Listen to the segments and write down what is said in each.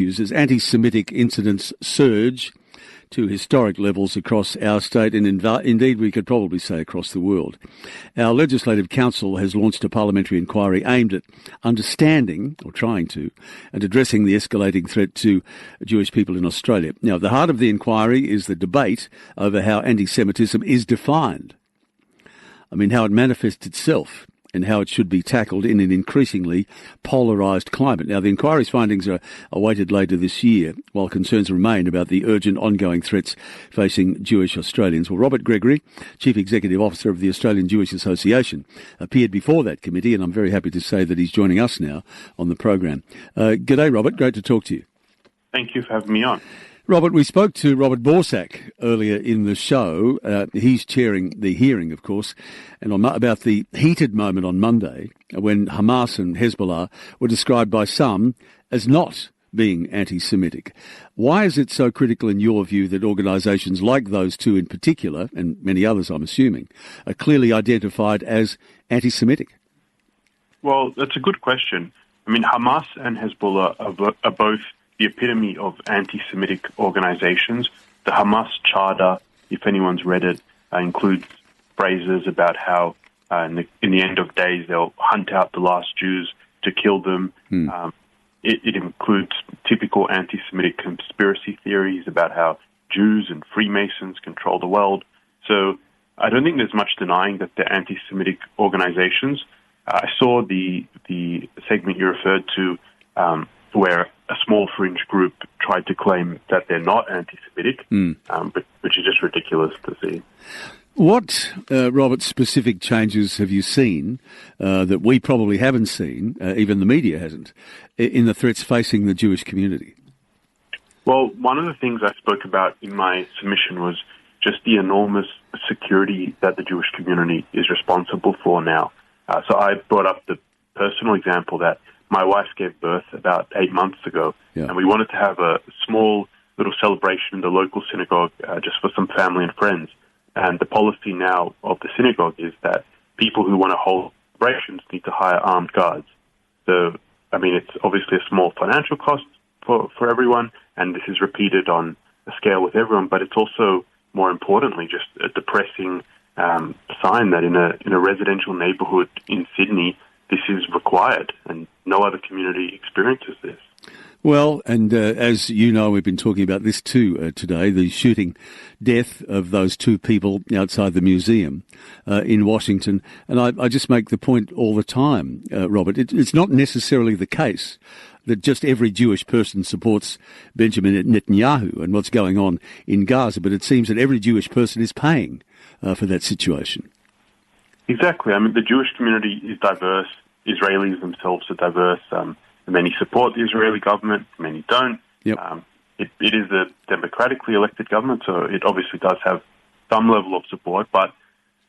as anti-Semitic incidents surge to historic levels across our state and indeed we could probably say across the world. Our Legislative Council has launched a parliamentary inquiry aimed at understanding, or trying to, and addressing the escalating threat to Jewish people in Australia. Now, at the heart of the inquiry is the debate over how anti-Semitism is defined. I mean, how it manifests itself and how it should be tackled in an increasingly polarised climate. Now, the inquiry's findings are awaited later this year, while concerns remain about the urgent ongoing threats facing Jewish Australians. Well, Robert Gregory, Chief Executive Officer of the Australian Jewish Association, appeared before that committee, and I'm very happy to say that he's joining us now on the program. G'day, Robert. Great to talk to you. Thank you for having me on. Robert, we spoke to Robert Borsak earlier in the show. He's chairing the hearing, of course, and about the heated moment on Monday when Hamas and Hezbollah were described by some as not being anti-Semitic. Why is it so critical in your view that organisations like those two in particular, and many others I'm assuming, are clearly identified as anti-Semitic? Well, that's a good question. I mean, Hamas and Hezbollah are both the epitome of anti-Semitic organizations. The Hamas Charter, if anyone's read it, includes phrases about how in the end of days they'll hunt out the last Jews to kill them. It includes typical anti-Semitic conspiracy theories about how Jews and Freemasons control the world. So I don't think there's much denying that they're anti-Semitic organizations. I saw the segment you referred to where a small fringe group tried to claim that they're not anti-Semitic, but which is just ridiculous to see. What, Robert, specific changes have you seen that we probably haven't seen, even the media hasn't, in the threats facing the Jewish community? Well, one of the things I spoke about in my submission was just the enormous security that the Jewish community is responsible for now. So I brought up the personal example that my wife gave birth about 8 months ago, and we wanted to have a small little celebration in the local synagogue just for some family and friends. And the policy now of the synagogue is that people who want to hold celebrations need to hire armed guards. So, I mean, it's obviously a small financial cost for everyone, and this is repeated on a scale with everyone, but it's also, more importantly, just a depressing sign that in a residential neighbourhood in Sydney, this is required, and no other community experiences this. Well, and as you know, we've been talking about this too today, the shooting death of those two people outside the museum in Washington. And I just make the point all the time, Robert, it's not necessarily the case that just every Jewish person supports Benjamin Netanyahu and what's going on in Gaza, but it seems that every Jewish person is paying for that situation. Exactly. I mean, the Jewish community is diverse. Israelis themselves are diverse. Many support the Israeli government, many don't. Yep. It is a democratically elected government, so it obviously does have some level of support, but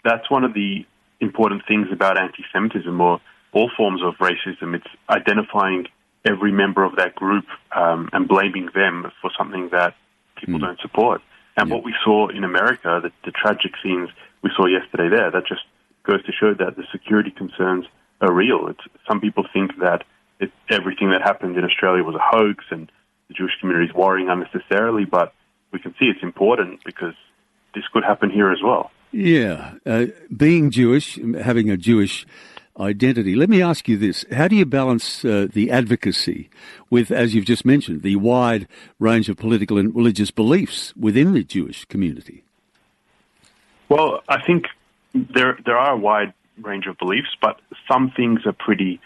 that's one of the important things about anti-Semitism or all forms of racism. It's identifying every member of that group and blaming them for something that people don't support. And what we saw in America, the tragic scenes we saw yesterday there, that just goes to show that the security concerns are real. Some people think that everything that happened in Australia was a hoax and the Jewish community is worrying unnecessarily, but we can see it's important because this could happen here as well. Yeah. Being Jewish, having a Jewish identity. Let me ask you this. How do you balance the advocacy with, as you've just mentioned, the wide range of political and religious beliefs within the Jewish community? Well, I think there are a wide range of beliefs, but some things are pretty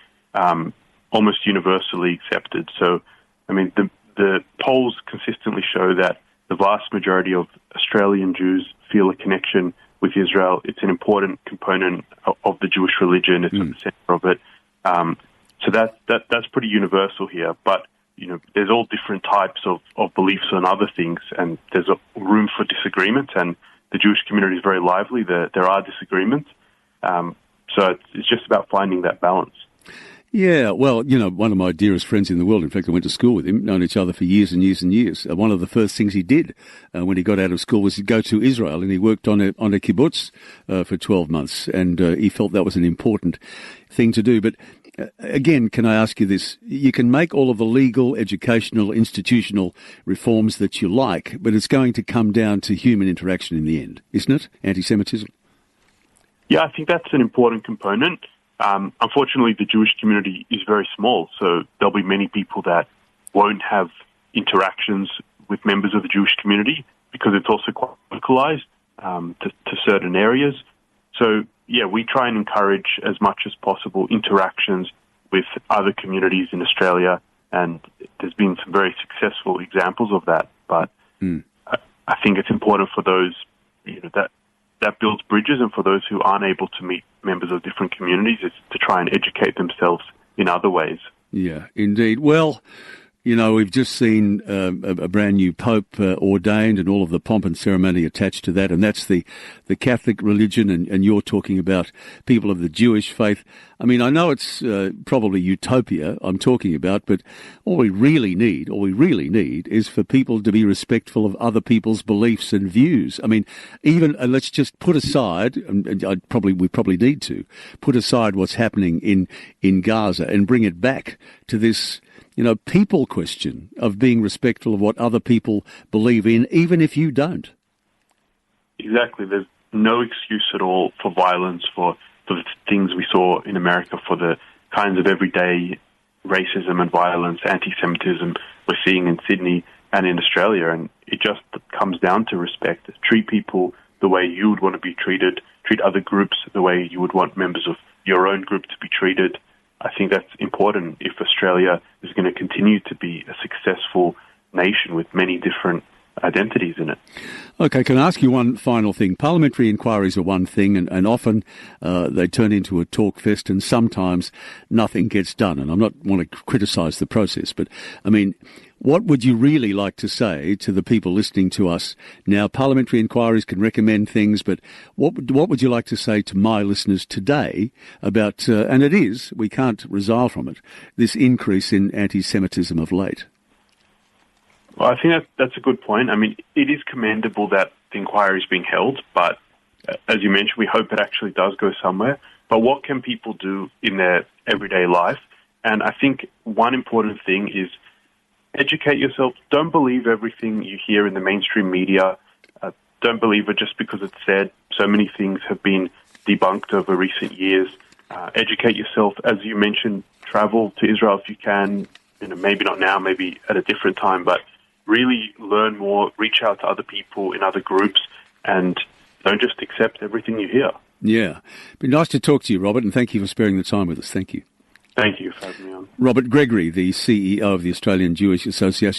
almost universally accepted. So, I mean, the polls consistently show that the vast majority of Australian Jews feel a connection with Israel. It's an important component of the Jewish religion. It's at the center of it. So that's pretty universal here. But, you know, there's all different types of beliefs on other things, and there's a room for disagreement, and the Jewish community is very lively. There are disagreements. So it's just about finding that balance. Yeah, well, you know, one of my dearest friends in the world, in fact, I went to school with him, known each other for years and years and years. One of the first things he did when he got out of school was he'd go to Israel, and he worked on a kibbutz for 12 months, and he felt that was an important thing to do. But Again, can I ask you this? You can make all of the legal, educational, institutional reforms that you like, but it's going to come down to human interaction in the end, isn't it? Anti-Semitism? Yeah, I think that's an important component. Unfortunately, the Jewish community is very small, so there'll be many people that won't have interactions with members of the Jewish community because it's also quite localized to certain areas. So, yeah, we try and encourage as much as possible interactions with other communities in Australia, and there's been some very successful examples of that. But I think it's important for those, that builds bridges, and for those who aren't able to meet members of different communities, is to try and educate themselves in other ways. Yeah, indeed. Well, we've just seen a brand new Pope ordained and all of the pomp and ceremony attached to that, and that's the Catholic religion, and you're talking about people of the Jewish faith. I mean, I know it's probably utopia I'm talking about, but all we really need is for people to be respectful of other people's beliefs and views. I mean, even let's just put aside, and we probably need to put aside what's happening in Gaza and bring it back to this people question of being respectful of what other people believe in, even if you don't. Exactly. There's no excuse at all for violence, for the things we saw in America, for the kinds of everyday racism and violence, anti-Semitism we're seeing in Sydney and in Australia. And it just comes down to respect. Treat people the way you would want to be treated. Treat other groups the way you would want members of your own group to be treated. I think that's important if Australia is going to continue to be a successful nation with many different identities in it. Okay, can I ask you one final thing? Parliamentary inquiries are one thing, and often they turn into a talk fest, and sometimes nothing gets done. And I'm not want to criticise the process, but I mean, what would you really like to say to the people listening to us now? Parliamentary inquiries can recommend things, but what would you like to say to my listeners today about, and it is, we can't resile from it, this increase in anti-Semitism of late? Well, I think that's a good point. I mean, it is commendable that the inquiry is being held, but as you mentioned, we hope it actually does go somewhere. But what can people do in their everyday life? And I think one important thing is educate yourself. Don't believe everything you hear in the mainstream media. Don't believe it just because it's said. So many things have been debunked over recent years. Educate yourself. As you mentioned, travel to Israel if you can. Maybe not now, maybe at a different time, but really learn more, reach out to other people in other groups, and don't just accept everything you hear. Yeah. Been nice to talk to you, Robert, and thank you for sparing the time with us. Thank you. Thank you for having me on. Robert Gregory, the CEO of the Australian Jewish Association.